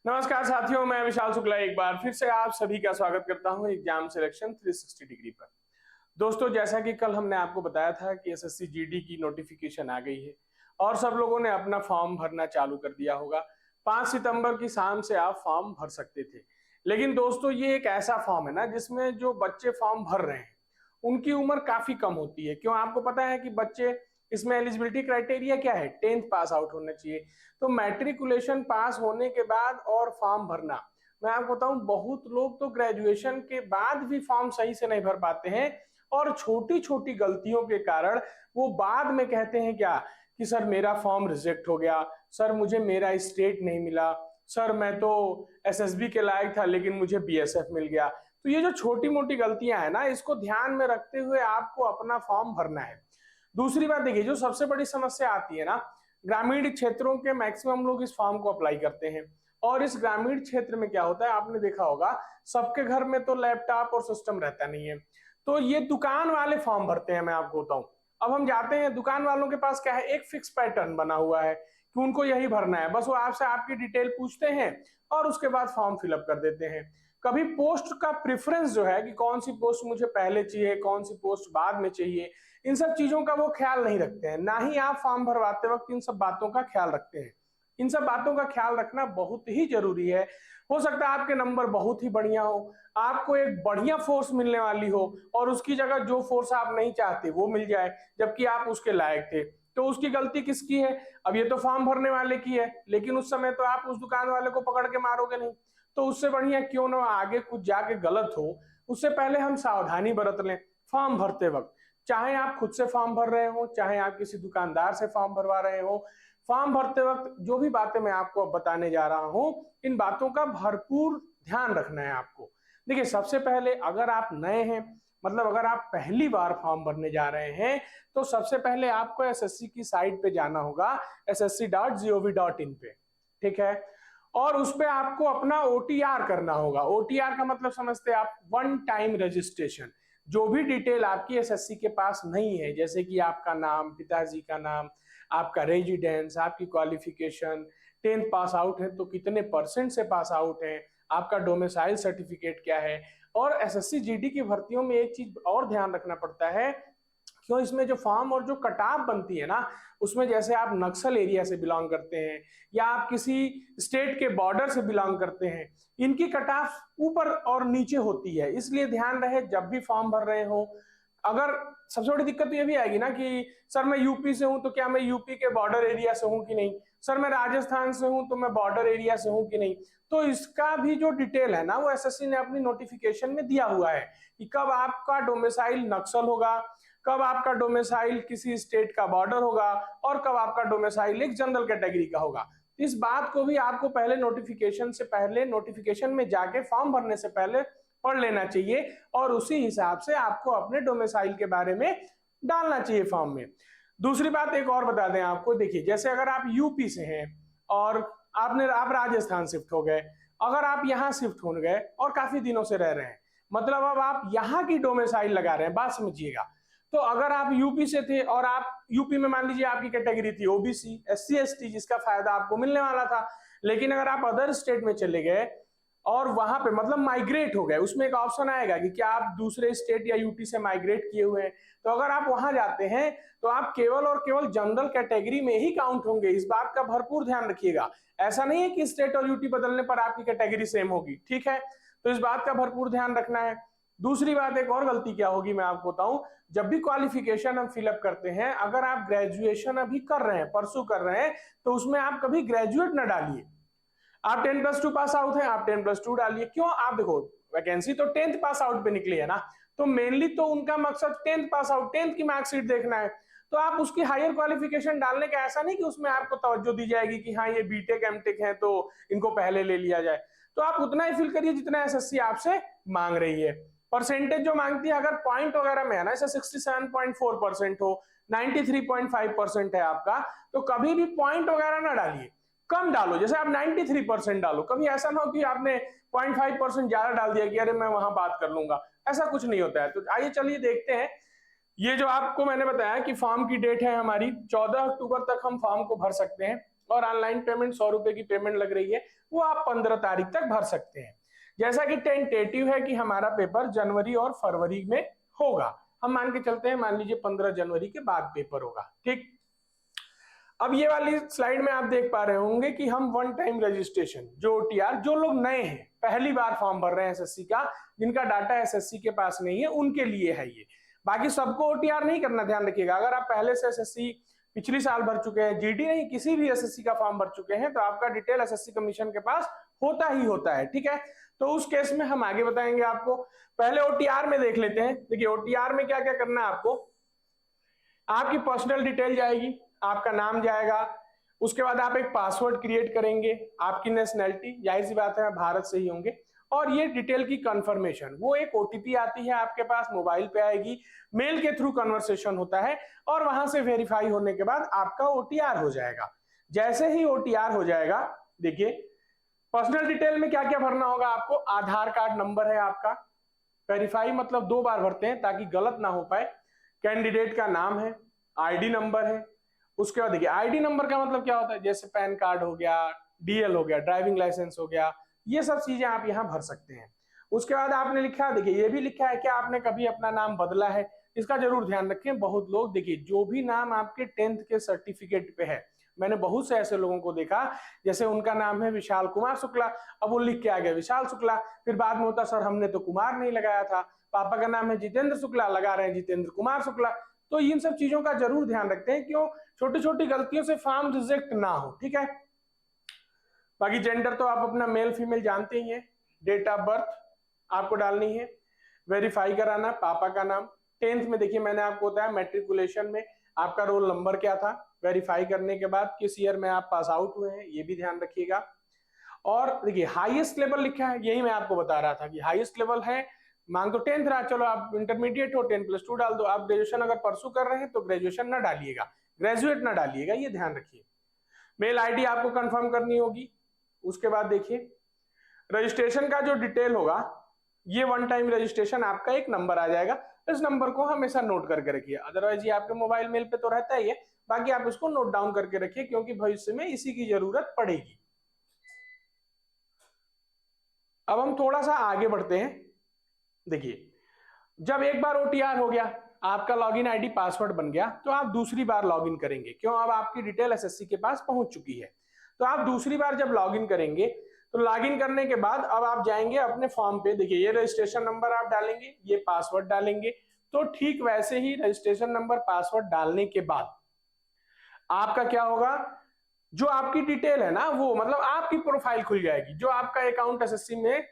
नमस्कार साथियों, मैं विशाल शुक्ला एक बार फिर से आप सभी का स्वागत करता हूं एग्जाम सिलेक्शन 360 डिग्री पर। दोस्तों, जैसा कि कल हमने आपको बताया था कि एसएससी जीडी की नोटिफिकेशन आ गई है और सब लोगों ने अपना फॉर्म भरना चालू कर दिया होगा। 5 सितंबर की शाम से आप फॉर्म भर सकते थे। लेकिन दोस्तों, ये एक ऐसा फॉर्म है ना जिसमें जो बच्चे फॉर्म भर रहे हैं उनकी उम्र काफी कम होती है। क्यों? आपको पता है कि बच्चे इसमें एलिजिबिलिटी क्राइटेरिया क्या है? 10th पास आउट होना चाहिए। तो मैट्रिकुलेशन पास होने के बाद और फॉर्म भरना, मैं आपको बताऊं, बहुत लोग तो ग्रेजुएशन के बाद भी फॉर्म सही से नहीं भर पाते हैं और छोटी छोटी गलतियों के कारण वो बाद में कहते हैं क्या कि सर मेरा फॉर्म रिजेक्ट हो गया, सर मुझे मेरा स्टेट नहीं मिला, सर मैं तो एसएसबी के लायक था लेकिन मुझे बीएसएफ मिल गया। तो ये जो छोटी मोटी गलतियां है ना, इसको ध्यान में रखते हुए आपको अपना फॉर्म भरना है। दूसरी बात देखिए, जो सबसे बड़ी समस्या आती है ना, ग्रामीण क्षेत्रों के मैक्सिमम लोग इस फॉर्म को अप्लाई करते हैं और इस ग्रामीण क्षेत्र में क्या होता है, आपने देखा होगा सबके घर में तो लैपटॉप और सिस्टम रहता नहीं है। तो ये दुकान वाले फॉर्म भरते हैं। मैं आपको बताऊं, अब हम जाते हैं, दुकान वालों के पास क्या है, एक फिक्स पैटर्न बना हुआ है कि उनको यही भरना है। बस वो आपसे आपकी डिटेल पूछते हैं और उसके बाद फॉर्म फिलअप कर देते हैं। कभी पोस्ट का प्रेफरेंस जो है कि कौन सी पोस्ट मुझे पहले चाहिए, कौन सी पोस्ट बाद में चाहिए, इन सब चीजों का वो ख्याल नहीं रखते हैं। ना ही आप फॉर्म भरवाते वक्त इन सब बातों का ख्याल रखते हैं। इन सब बातों का ख्याल रखना बहुत ही जरूरी है। हो सकता है आपके नंबर बहुत ही बढ़िया हो, आपको एक बढ़िया फोर्स मिलने वाली हो और उसकी जगह जो फोर्स आप नहीं चाहते वो मिल जाए, जबकि आप उसके लायक थे। तो उसकी गलती किसकी है? अब ये तो फॉर्म भरने वाले की है, लेकिन उस समय तो आप उस दुकान वाले को पकड़ के मारोगे नहीं। तो उससे बढ़िया क्यों ना आगे कुछ जाके गलत हो, उससे पहले हम सावधानी बरत लें फॉर्म भरते वक्त। चाहे आप खुद से फॉर्म भर रहे हो, चाहे आप किसी दुकानदार से फॉर्म भरवा रहे हो, फॉर्म भरते वक्त जो भी बातें मैं आपको अब बताने जा रहा हूं, इन बातों का भरपूर ध्यान रखना है आपको। देखिए, सबसे पहले अगर आप नए हैं, मतलब अगर आप पहली बार फॉर्म भरने जा रहे हैं, तो सबसे पहले आपको एसएससी की साइट पे जाना होगा, ssc.gov.in पे। ठीक है? और उस पे आपको अपना ओटीआर करना होगा। ओटीआर का मतलब समझते हैं आप? One time registration. जो भी डिटेल आपकी एसएससी के पास नहीं है, जैसे कि आपका नाम, पिताजी का नाम, आपका रेजिडेंस, आपकी क्वालिफिकेशन, 10th पास आउट है तो कितने परसेंट से पास आउट है, आपका डोमिसाइल सर्टिफिकेट क्या है। और एसएससी जीडी की भर्तियों में एक चीज और ध्यान रखना पड़ता है, क्यों, इसमें जो फॉर्म और जो कटाव बनती है ना, उसमें जैसे आप नक्सल एरिया से बिलोंग करते हैं या आप किसी स्टेट के बॉर्डर से बिलोंग करते हैं, इनकी कटाव ऊपर और नीचे होती है। इसलिए ध्यान रहे जब भी फॉर्म भर रहे हो। अगर सबसे बड़ी दिक्कत तो ये भी आएगी ना कि सर मैं यूपी से हूं तो क्या मैं यूपी के बॉर्डर एरिया से हूं कि नहीं, सर मैं राजस्थान से हूं तो मैं बॉर्डर एरिया से हूं कि नहीं। तो इसका भी जो डिटेल है ना, वो एसएससी ने अपनी नोटिफिकेशन में दिया हुआ है कि कब आपका डोमिसाइल नक्सल होगा, कब आपका डोमिसाइल किसी स्टेट का बॉर्डर होगा और कब आपका डोमिसाइल एक जनरल कैटेगरी का होगा। इस बात को भी आपको पहले नोटिफिकेशन से पहले, नोटिफिकेशन में जाके फॉर्म भरने से पहले पढ़ लेना चाहिए और उसी हिसाब से आपको अपने डोमिसाइल के बारे में डालना चाहिए फॉर्म में। दूसरी बात एक और बता दें आपको, देखिए जैसे अगर आप यूपी से हैं और आप राजस्थान शिफ्ट हो गए, अगर आप यहां शिफ्ट हो गए और काफी दिनों से रह रहे हैं, मतलब अब आप यहां की डोमिसाइल लगा रहे हैं, बात समझिएगा। तो अगर आप यूपी से थे और आप यूपी में मान लीजिए आपकी कैटेगरी थी ओबीसी, एससी एसटी, जिसका फायदा आपको मिलने वाला था, लेकिन अगर आप अदर स्टेट में चले गए और वहां पे मतलब माइग्रेट हो गए, उसमें एक ऑप्शन आएगा कि क्या आप दूसरे स्टेट या यूटी से माइग्रेट किए हुए हैं, तो अगर आप वहां जाते हैं तो आप केवल और केवल जनरल कैटेगरी में ही काउंट होंगे। इस बात का भरपूर ध्यान रखिएगा। ऐसा नहीं है कि स्टेट और यूटी बदलने पर आपकी कैटेगरी सेम होगी। ठीक है? तो इस बात का भरपूर ध्यान रखना है। दूसरी बात, एक और गलती क्या होगी मैं आपको बताऊं, जब भी क्वालिफिकेशन हम फिलअप करते हैं, अगर आप ग्रेजुएशन अभी कर रहे हैं, परसू कर रहे हैं, तो उसमें आप कभी ग्रेजुएट ना डालिए। आप 10+2 पास आउट है, आप 10+2 डालिए। क्यों? आप देखो, वैकेंसी तो 10th पास आउट पे निकली है ना, तो मेनली तो उनका मकसद 10th पास आउट, 10th की मार्कशीट देखना है। तो आप उसकी हायर क्वालिफिकेशन डालने का ऐसा नहीं कि उसमें आपको तवज्जो दी जाएगी कि हाँ ये बीटेक एमटेक है तो इनको पहले ले लिया जाए। तो आप उतना ही फिल करिए जितना एसएससी आपसे मांग रही है। परसेंटेज जो मांगती है, अगर पॉइंट वगैरह में है ना, जैसे 67.4% हो, 93.5% है आपका, तो कभी भी पॉइंट वगैरह ना डालिए, कम डालो। जैसे आप 93% डालो, कभी ऐसा ना हो कि आपने 0.5% ज्यादा डाल दिया कि अरे मैं वहां बात कर लूंगा। ऐसा कुछ नहीं होता है। तो आइए चलिए देखते हैं। ये जो आपको मैंने बताया कि फॉर्म की डेट है हमारी 14 अक्टूबर तक हम फॉर्म को भर सकते हैं। और ऑनलाइन पेमेंट 100 रुपए की पेमेंट लग रही है, वो आप 15 तारीख तक भर सकते हैं। जैसा कि टेंटेटिव है कि हमारा पेपर जनवरी और फरवरी में होगा, हम मान के चलते हैं, मान लीजिए 15 जनवरी के बाद पेपर होगा, ठीक। अब ये वाली स्लाइड में आप देख पा रहे होंगे कि हम वन टाइम रजिस्ट्रेशन, जो ओटीआर, जो लोग नए हैं, पहली बार फॉर्म भर रहे हैं एसएससी का, जिनका डाटा एसएससी के पास नहीं है, उनके लिए है ये। बाकी सबको ओटीआर नहीं करना, ध्यान रखिएगा। अगर आप पहले से एसएससी पिछली साल भर चुके हैं, जीडी नहीं, किसी भी एसएससी का फॉर्म भर चुके हैं, तो आपका डिटेल एसएससी कमीशन के पास होता ही होता है, ठीक है। तो उस केस में हम आगे बताएंगे आपको। पहले ओटीआर में देख लेते हैं। देखिए ओटीआर में क्या क्या करना है आपको। आपकी पर्सनल डिटेल जाएगी, आपका नाम जाएगा, उसके बाद आप एक पासवर्ड क्रिएट करेंगे, आपकी नेशनैलिटी, जाहिर सी बात है भारत से ही होंगे, और ये डिटेल की कंफर्मेशन, वो एक ओटीपी आती है आपके पास, मोबाइल पे आएगी, मेल के थ्रू कन्वर्सेशन होता है, और वहां से वेरीफाई होने के बाद आपका ओटीआर हो जाएगा। जैसे ही ओटीआर हो जाएगा, देखिए पर्सनल डिटेल में क्या क्या भरना होगा आपको। आधार कार्ड नंबर है आपका, वेरीफाई मतलब 2 बार भरते हैं ताकि गलत ना हो पाए। कैंडिडेट का नाम है, आईडी नंबर है। उसके बाद देखिए आईडी नंबर का मतलब क्या होता है, जैसे पैन कार्ड हो गया, डीएल हो गया, ड्राइविंग लाइसेंस हो गया, ये सब चीजें आप यहाँ भर सकते हैं। उसके बाद आपने लिखा, देखिए ये भी लिखा है कि आपने कभी अपना नाम बदला है, इसका जरूर ध्यान रखें। बहुत लोग, देखिए जो भी नाम आपके 10th के सर्टिफिकेट पे है, मैंने बहुत से ऐसे लोगों को देखा, जैसे उनका नाम है विशाल कुमार शुक्ला, अब वो लिख के आ गया विशाल शुक्ला, फिर बाद में होता सर हमने तो कुमार नहीं लगाया था, पापा का नाम है जितेंद्र शुक्ला, लगा रहे हैं जितेंद्र कुमार शुक्ला। तो इन सब चीजों का जरूर ध्यान रखते हैं, क्यों, छोटी छोटी गलतियों से फॉर्म रिजेक्ट ना हो, ठीक है। बाकी जेंडर तो आप अपना मेल फीमेल जानते ही हैं। डेट ऑफ बर्थ आपको डालनी है, वेरीफाई कराना पापा का नाम। 10th में देखिए मैंने आपको बताया मैट्रिकुलेशन में आपका रोल नंबर क्या था, वेरीफाई करने के बाद किस ईयर में आप पास आउट हुए हैं, ये भी ध्यान रखिएगा। और देखिए हाईएस्ट लेवल लिखा है, यही मैं आपको बता रहा था कि हाईएस्ट लेवल है, मान तो 10th रहा, चलो आप इंटरमीडिएट हो 10+2 डाल दो। आप ग्रेजुएशन अगर परसू कर रहे हैं तो ग्रेजुएशन ना डालिएगा, ग्रेजुएट ना डालिएगा, ये ध्यान रखिए। मेल आईडी आपको कंफर्म करनी होगी। उसके बाद देखिए रजिस्ट्रेशन का जो डिटेल होगा, ये वन टाइम रजिस्ट्रेशन आपका एक नंबर आ जाएगा, इस नंबर को हमेशा नोट करके रखिए। अदरवाइज ये आपके मोबाइल मेल पे तो रहता ही है, बाकी आप इसको नोट डाउन करके रखिए, क्योंकि भविष्य में इसी की जरूरत पड़ेगी। अब हम थोड़ा सा आगे बढ़ते हैं। देखिए जब एक बार ओटीआर हो गया, आपका लॉगिन आईडी पासवर्ड बन गया, तो आप दूसरी बार लॉगिन करेंगे, क्यों, अब आपकी डिटेल एसएससी के पास पहुंच चुकी है। तो आप दूसरी बार जब लॉगिन करेंगे, तो लॉगिन करने के बाद अब आप जाएंगे अपने फॉर्म पे। देखिए ये रजिस्ट्रेशन नंबर आप डालेंगे, ये पासवर्ड डालेंगे। तो ठीक वैसे ही रजिस्ट्रेशन नंबर पासवर्ड डालने के बाद आपका क्या होगा, जो आपकी डिटेल है ना, वो मतलब आपकी प्रोफाइल खुल जाएगी। जो आपका अकाउंट एसएससी में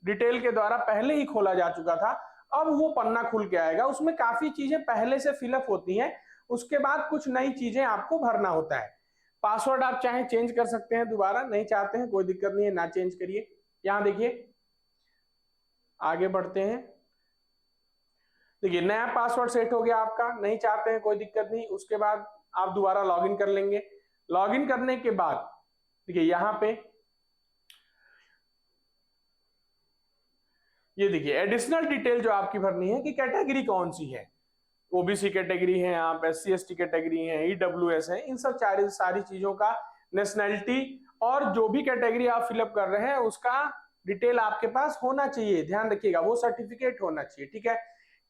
डिटेल के द्वारा पहले ही खोला जा चुका था, अब वो पन्ना खुल के आएगा। उसमें काफी चीजें पहले से फिलअप होती हैं, उसके बाद कुछ नई चीजें आपको भरना होता है। पासवर्ड आप चाहे चेंज कर सकते हैं, दोबारा नहीं चाहते हैं कोई दिक्कत नहीं है, ना चेंज करिए। यहां देखिए आगे बढ़ते हैं। देखिए नया पासवर्ड सेट हो गया आपका, नहीं चाहते हैं कोई दिक्कत नहीं। उसके बाद आप दोबारा लॉगिन कर लेंगे। लॉगिन करने के बाद देखिए यहाँ पे ये देखिए एडिशनल डिटेल जो आपकी भरनी है कि कैटेगरी कौन सी है, ओबीसी कैटेगरी है, आप एससी एसटी कैटेगरी है, ईडब्ल्यूएस है, इन सब सारी चीजों का, नेशनैलिटी, और जो भी कैटेगरी आप फिलअप कर रहे हैं उसका डिटेल आपके पास होना चाहिए। ध्यान रखिएगा वो सर्टिफिकेट होना चाहिए, ठीक है।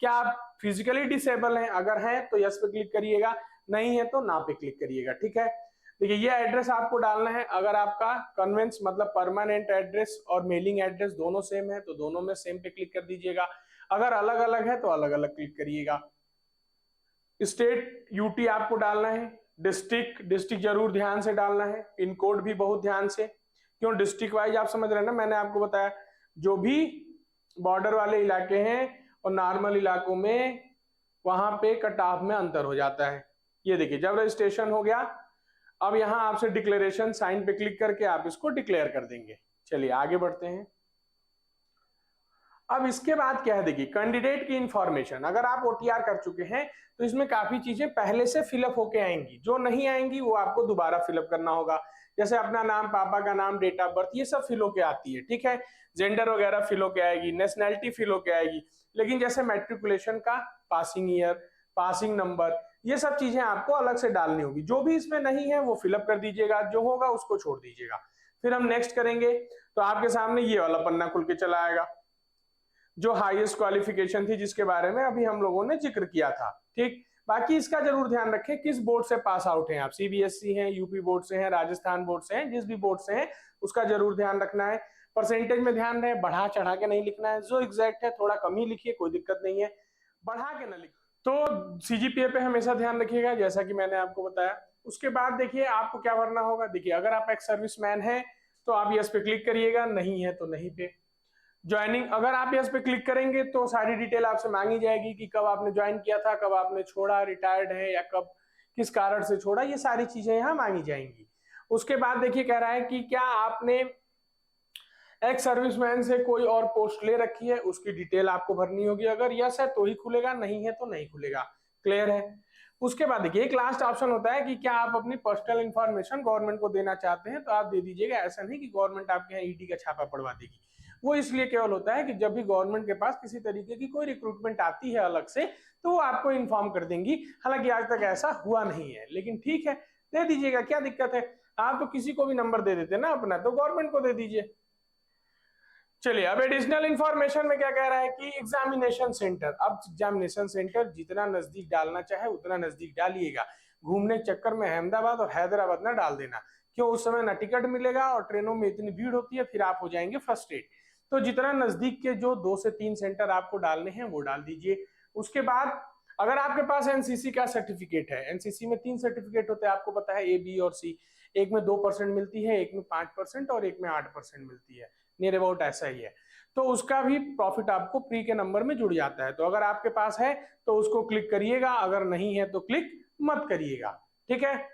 क्या आप फिजिकली डिसेबल हैं, अगर हैं तो यस पे क्लिक करिएगा, नहीं है तो ना पे क्लिक करिएगा, ठीक है। देखिए ये एड्रेस आपको डालना है। अगर आपका कन्वेंस मतलब परमानेंट एड्रेस और मेलिंग एड्रेस दोनों सेम है तो दोनों में सेम पे क्लिक कर दीजिएगा, अगर अलग अलग है तो अलग अलग क्लिक करिएगा। स्टेट यूटी आपको डालना है, डिस्ट्रिक्ट जरूर ध्यान से डालना है, पिन कोड भी बहुत ध्यान से, क्यों डिस्ट्रिक्ट वाइज आप समझ रहे हैं ना, मैंने आपको बताया जो भी बॉर्डर वाले इलाके हैं और नॉर्मल इलाकों में वहां पे कट ऑफ में अंतर हो जाता है। ये देखिए जब रजिस्ट्रेशन हो गया, अब यहां आपसे डिक्लेरेशन साइन पे क्लिक करके आप इसको डिक्लेयर कर देंगे। चलिए आगे बढ़ते हैं। अब इसके बाद क्या है, देखिए कैंडिडेट की इंफॉर्मेशन, अगर आप ओटीआर कर चुके हैं तो इसमें काफी चीजें पहले से फिलअप होके आएंगी, जो नहीं आएंगी वो आपको दोबारा फिलअप करना होगा। जैसे अपना नाम, पापा का नाम, डेट ऑफ बर्थ, ये सब फिल होके आती है, ठीक है। जेंडर वगैरह फिल होके आएगी, नेशनैलिटी फिल होके आएगी। लेकिन जैसे मैट्रिकुलेशन का पासिंग ईयर, पासिंग नंबर, ये सब चीजें आपको अलग से डालनी होगी। जो भी इसमें नहीं है वो फिलअप कर दीजिएगा, जो होगा उसको छोड़ दीजिएगा। फिर हम नेक्स्ट करेंगे तो आपके सामने ये वाला पन्ना खुल के चला आएगा, जो हाईएस्ट क्वालिफिकेशन थी जिसके बारे में अभी हम लोगों ने जिक्र किया था। ठीक, बाकी इसका जरूर ध्यान रखें किस बोर्ड से पास आउट हैं आप, सीबीएसई हैं, यूपी बोर्ड से हैं, राजस्थान बोर्ड से हैं, जिस भी बोर्ड से हैं उसका जरूर ध्यान रखना है। परसेंटेज में ध्यान रहे, बढ़ा चढ़ा के नहीं लिखना है, जो एग्जैक्ट है थोड़ा कम ही लिखिए, कोई दिक्कत नहीं है, बढ़ा के ना लिखिए। तो सीजीपीए पे हमेशा ध्यान रखिएगा जैसा कि मैंने आपको बताया। उसके बाद देखिए आपको क्या भरना होगा। देखिए अगर आप एक्स सर्विसमैन है तो आप यस पे क्लिक करिएगा, नहीं है तो नहीं पे। ज्वाइनिंग, अगर आप यस पे क्लिक करेंगे तो सारी डिटेल आपसे मांगी जाएगी कि कब आपने ज्वाइन किया था, कब आपने छोड़ा, रिटायर्ड है या कब किस कारण से छोड़ा, ये सारी चीजें यहाँ मांगी जाएंगी। उसके बाद देखिए कह रहा है कि क्या आपने एक्स सर्विसमैन से कोई और पोस्ट ले रखी है, उसकी डिटेल आपको भरनी होगी। अगर यस है तो ही खुलेगा, नहीं है तो नहीं खुलेगा। क्लियर है। उसके बाद देखिए एक लास्ट ऑप्शन होता है कि क्या आप अपनी पर्सनल इंफॉर्मेशन गवर्नमेंट को देना चाहते हैं, तो आप दे दीजिएगा। ऐसा नहीं कि गवर्नमेंट आपके यहाँ ईडी का छापा पड़वा देगी, वो इसलिए केवल होता है कि जब भी गवर्नमेंट के पास किसी तरीके की कोई रिक्रूटमेंट आती है अलग से, तो वो आपको इन्फॉर्म कर देंगी। हालांकि आज तक ऐसा हुआ नहीं है, लेकिन ठीक है, दे दीजिएगा, क्या दिक्कत है। आप तो किसी को भी नंबर दे देते ना अपना, तो गवर्नमेंट को दे दीजिए। चलिए अब एडिशनल इंफॉर्मेशन में क्या कह रहा है कि एग्जामिनेशन सेंटर। अब एग्जामिनेशन सेंटर जितना नजदीक डालना चाहे उतना नजदीक डालिएगा, घूमने के चक्कर में अहमदाबाद और हैदराबाद ना डाल देना, क्यों, उस समय ना टिकट मिलेगा और ट्रेनों में इतनी भीड़ होती है, फिर आप हो जाएंगे फ्रस्ट्रेट। तो जितना नजदीक के जो 2 से 3 सेंटर आपको डालने हैं वो डाल दीजिए। उसके बाद अगर आपके पास एनसीसी का सर्टिफिकेट है, एनसीसी में 3 सर्टिफिकेट होते हैं आपको पता है, ए, बी और सी। एक में 2% मिलती है, एक में 5% और एक में 8% मिलती है, नियर अबाउट ऐसा ही है। तो उसका भी प्रॉफिट आपको प्री के नंबर में जुड़ जाता है। तो अगर आपके पास है तो उसको क्लिक करिएगा, अगर नहीं है तो क्लिक मत करिएगा। ठीक है।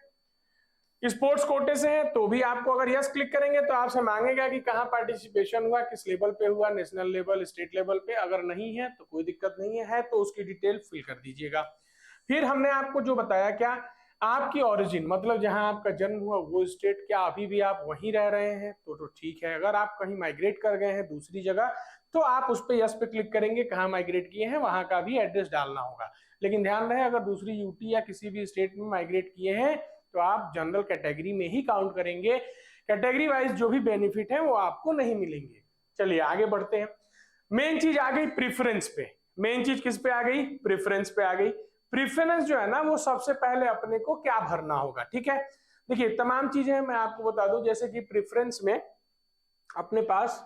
स्पोर्ट्स कोटे से है तो भी आपको अगर यस क्लिक करेंगे तो आपसे मांगेगा कि कहाँ पार्टिसिपेशन हुआ, किस लेवल पे हुआ, नेशनल लेवल, स्टेट लेवल पे। अगर नहीं है तो कोई दिक्कत नहीं है तो उसकी डिटेल फिल कर दीजिएगा। फिर हमने आपको जो बताया, क्या आपकी ओरिजिन मतलब जहां आपका जन्म हुआ वो स्टेट, क्या अभी भी आप वहीं रह रहे हैं, तो ठीक है। अगर आप कहीं माइग्रेट कर गए हैं दूसरी जगह तो आप उस पर यस पे क्लिक करेंगे, कहाँ माइग्रेट किए हैं वहां का भी एड्रेस डालना होगा। लेकिन ध्यान रहे अगर दूसरी यूटी या किसी भी स्टेट में माइग्रेट किए हैं तो आप जनरल कैटेगरी में ही काउंट करेंगे, कैटेगरी वाइज जो भी बेनिफिट है वो आपको नहीं मिलेंगे। चलिए आगे बढ़ते हैं। मेन चीज आ गई प्रीफरेंस पे। मेन चीज किस पे आ गई, प्रीफरेंस पे आ गई। प्रीफरेंस जो है ना वो सबसे पहले अपने को क्या भरना होगा। ठीक है, देखिए तमाम चीजें मैं आपको बता दूं, जैसे कि प्रीफरेंस में अपने पास,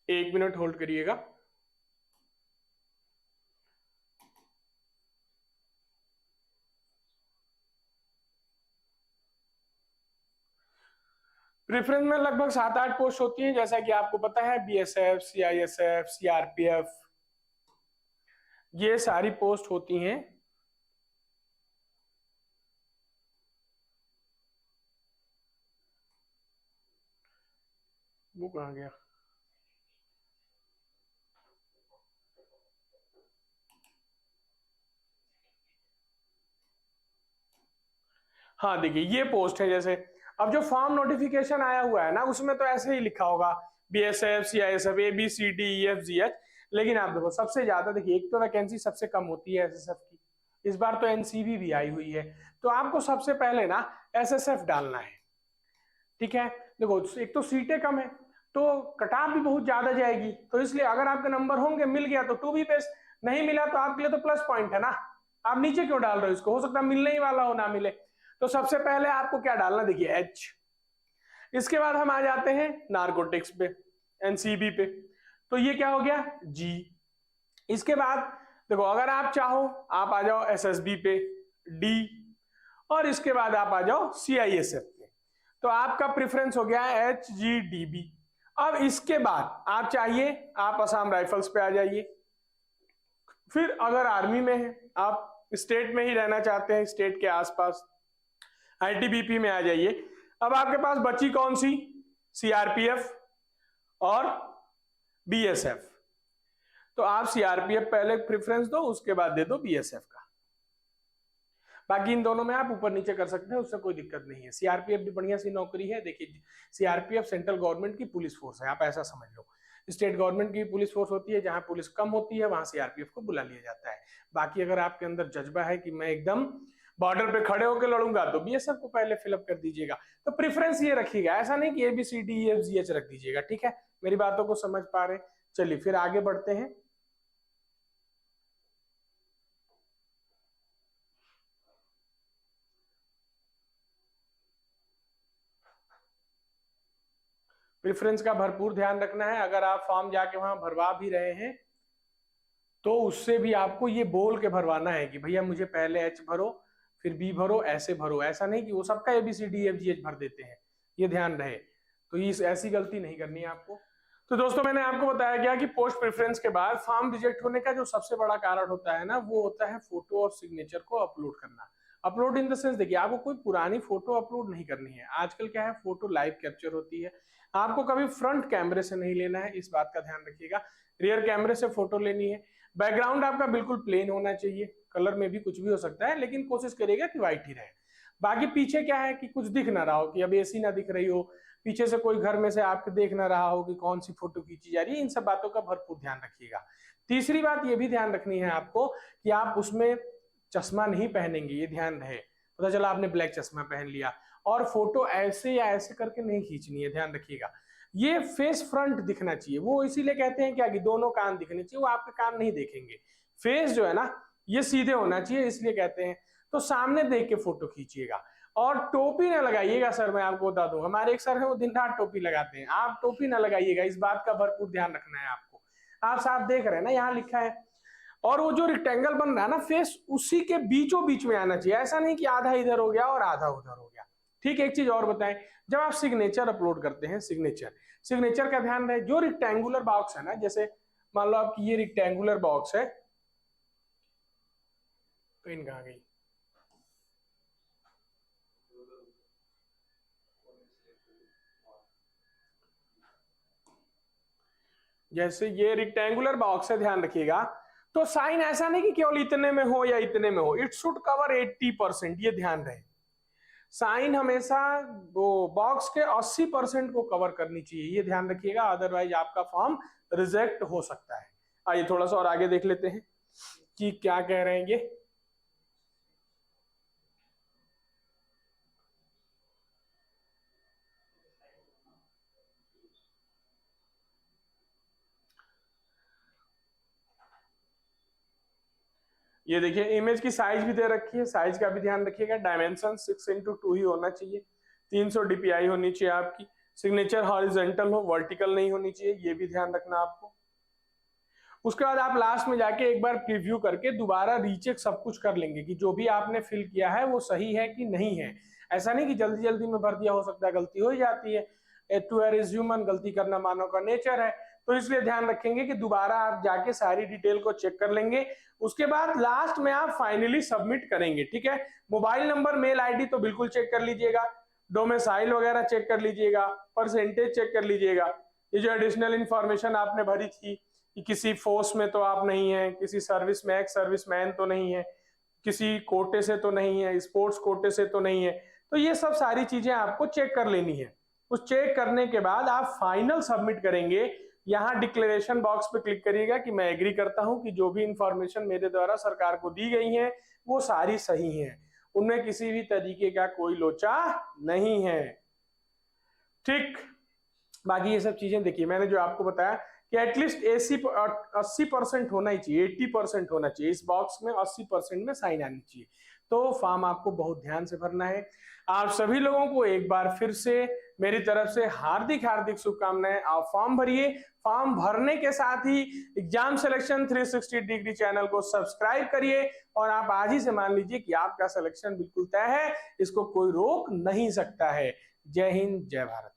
1 मिनट होल्ड करिएगा। प्रेफरेंस में लगभग 7-8 पोस्ट होती हैं, जैसा कि आपको पता है, बीएसएफ, सीआईएसएफ, सीआरपीएफ, ये सारी पोस्ट होती हैं। वो कहाँ गया, हाँ देखिए ये पोस्ट है। जैसे अब जो फॉर्म नोटिफिकेशन आया हुआ है ना उसमें तो ऐसे ही लिखा होगा BSF, CISF, A B C D E F G H. लेकिन आप देखो सबसे ज्यादा, देखिए एक तो वैकेंसी सबसे कम होती है एसएसएफ की, इस बार तो एनसीबी भी आई हुई है, तो आपको सबसे पहले ना एसएसएफ डालना है। ठीक है, देखो एक तो सीटें कम है तो कटाव भी बहुत ज्यादा जाएगी, तो इसलिए अगर आपके नंबर होंगे, मिल गया तो टू बी बेस्ट, नहीं मिला तो आपके लिए तो प्लस पॉइंट है ना। आप नीचे क्यों डाल रहे हो इसको, हो सकता है मिलने ही वाला हो, ना मिले। तो सबसे पहले आपको क्या डालना, देखिए एच। इसके बाद हम आ जाते हैं नारकोटिक्स पे, एनसीबी पे, तो ये क्या हो गया, जी। इसके बाद देखो अगर आप चाहो आप आ जाओ एसएसबी पे, डी, और इसके बाद आप आ जाओ सीआईएसएफ पे। तो आपका प्रेफरेंस हो गया एच जी डी बी। अब इसके बाद आप चाहिए आप असम राइफल्स पे आ जाइए। फिर अगर आर्मी में है, आप स्टेट में ही रहना चाहते हैं, स्टेट के आसपास, आईटीबीपी में आ जाइए। अब आपके पास बची कौन सी, सीआरपीएफ और बीएसएफ। तो आप सीआरपीएफ पहले प्रेफरेंस दो, उसके बाद दे दो बीएसएफ का। बाकी इन दोनों में आप ऊपर नीचे कर सकते हैं, उससे कोई दिक्कत नहीं है। सीआरपीएफ भी बढ़िया सी नौकरी है। देखिए सीआरपीएफ सेंट्रल गवर्नमेंट की पुलिस फोर्स है, आप ऐसा समझ लो। स्टेट गवर्नमेंट की पुलिस फोर्स होती है, जहां पुलिस कम होती है वहां सीआरपीएफ को बुला लिया जाता है। बाकी अगर आपके अंदर जज्बा है कि मैं एकदम बॉर्डर पे खड़े होकर लड़ूंगा, तो बीएसएफ को पहले फिलअप कर दीजिएगा। तो प्रेफरेंस ये रखिएगा, ऐसा नहीं कि ABCDEFGH रख दीजिएगा। ठीक है, मेरी बातों को समझ पा रहे? चलिए फिर आगे बढ़ते हैं। प्रेफरेंस का भरपूर ध्यान रखना है। अगर आप फॉर्म जाके वहां भरवा भी रहे हैं तो उससे भी आपको ये बोल के भरवाना है कि भैया मुझे पहले H भरो फिर B भरो, ऐसे भरो। ऐसा नहीं कि वो सबका ABCDEFGH भर देते हैं, ये ध्यान रहे। तो इस ऐसी गलती नहीं करनी है आपको। तो दोस्तों मैंने आपको बताया क्या कि पोस्ट प्रेफरेंस के बाद फॉर्म रिजेक्ट होने का जो सबसे बड़ा कारण होता है ना, वो होता है फोटो और सिग्नेचर को अपलोड करना। अपलोड इन द सेंस, देखिए आपको कोई पुरानी फोटो अपलोड नहीं करनी है। आजकल क्या है, फोटो लाइव कैप्चर होती है, आपको कभी फ्रंट कैमरे से नहीं लेना है, इस बात का ध्यान रखिएगा। रियर कैमरे से फोटो लेनी है। बैकग्राउंड आपका बिल्कुल प्लेन होना चाहिए, कलर में भी कुछ भी हो सकता है, लेकिन कोशिश करिएगा कि व्हाइट ही रहे। बाकी पीछे क्या है कि कुछ दिख ना रहा हो, कि अब एसी ना दिख रही हो, पीछे से कोई घर में से आपके देख ना रहा हो कि कौन सी फोटो खींची जा रही है। इन सब बातों का भरपूर ध्यान रखिएगा। तीसरी बात ये भी ध्यान रखनी है आपको कि आप उसमें चश्मा नहीं पहनेंगे, ये ध्यान रहे। पता चला आपने ब्लैक चश्मा पहन लिया, और फोटो ऐसे या ऐसे करके नहीं खींचनी है, ध्यान रखिएगा। ये फेस फ्रंट दिखना चाहिए। वो इसीलिए कहते हैं क्या कि दोनों कान दिखने चाहिए, वो आपके कान नहीं देखेंगे। फेस जो है ना ये सीधे होना चाहिए, इसलिए कहते हैं। तो सामने देख के फोटो खींचिएगा। और टोपी ना लगाइएगा सर, मैं आपको बता दूं, हमारे एक सर है वो दिन रात टोपी लगाते हैं। आप टोपी ना लगाइएगा, इस बात का भरपूर ध्यान रखना है आपको। आप साफ देख रहे हैं ना, यहाँ लिखा है। और वो जो रेक्टेंगल बन रहा है ना फेस, उसी के बीचों बीच में आना चाहिए। ऐसा नहीं कि आधा इधर हो गया और आधा उधर हो गया। ठीक है, एक चीज और बताएं, जब आप सिग्नेचर अपलोड करते हैं, सिग्नेचर का ध्यान रहे, जो रेक्टेंगुलर बॉक्स है ना, जैसे मान लो आपकी ये रेक्टेंगुलर बॉक्स है, पेन कहाँ गई, जैसे ये रेक्टेंगुलर बॉक्स है, ध्यान रखिएगा। तो साइन ऐसा नहीं कि केवल इतने में हो या इतने में हो, इट शुड कवर 80%, ये ध्यान रहे। साइन हमेशा वो बॉक्स के 80% को कवर करनी चाहिए, ये ध्यान रखिएगा, अदरवाइज आपका फॉर्म रिजेक्ट हो सकता है। आइए थोड़ा सा और आगे देख लेते हैं कि क्या कह रहे हैं ये देखिए इमेज की साइज भी दे रखी है, साइज का भी ध्यान रखिएगा। डायमेंशन 6x2 ही होना चाहिए, 300 DPI होनी चाहिए आपकी। सिग्नेचर हॉरिजॉन्टल हो, वर्टिकल नहीं होनी चाहिए, ये भी ध्यान रखना आपको। उसके बाद आप लास्ट में जाके एक बार प्रीव्यू करके दोबारा रीचेक सब कुछ कर लेंगे कि जो भी आपने फिल किया है वो सही है कि नहीं है। ऐसा नहीं कि जल्दी जल्दी में भर दिया, हो सकता है गलती हो ही जाती है। टू एयर इज ह्यूमन, गलती करना मानव का नेचर है। तो इसलिए ध्यान रखेंगे कि दोबारा आप जाके सारी डिटेल को चेक कर लेंगे। उसके बाद लास्ट में आप फाइनली सबमिट करेंगे। ठीक है, मोबाइल नंबर, मेल आईडी तो बिल्कुल चेक कर लीजिएगा, डोमिसाइल वगैरह चेक कर लीजिएगा, परसेंटेज चेक कर लीजिएगा। ये जो एडिशनल इंफॉर्मेशन आपने भरी थी कि किसी फोर्स में तो आप नहीं है, किसी सर्विस में एक्स सर्विसमैन तो नहीं है, किसी कोटे से तो नहीं है, स्पोर्ट्स कोटे से तो नहीं है, तो ये सब सारी चीजें आपको चेक कर लेनी है। उस चेक करने के बाद आप फाइनल सबमिट करेंगे। यहाँ डिक्लेरेशन बॉक्स पे क्लिक करिएगा कि मैं एग्री करता हूं कि जो भी इंफॉर्मेशन मेरे द्वारा सरकार को दी गई है वो सारी सही है, उनमें किसी भी तरीके का कोई लोचा नहीं है। ठीक, बाकी ये सब चीजें देखिए, मैंने जो आपको बताया कि एटलीस्ट 80% होना ही चाहिए, 80% होना चाहिए, इस बॉक्स में 80% में साइन आनी चाहिए। तो फॉर्म आपको बहुत ध्यान से भरना है। आप सभी लोगों को एक बार फिर से मेरी तरफ से हार्दिक हार्दिक शुभकामनाएं। आप फॉर्म भरिए, फॉर्म भरने के साथ ही एग्जाम सिलेक्शन 360 डिग्री चैनल को सब्सक्राइब करिए, और आप आज ही से मान लीजिए कि आपका सिलेक्शन बिल्कुल तय है, इसको कोई रोक नहीं सकता है। जय हिंद, जय भारत।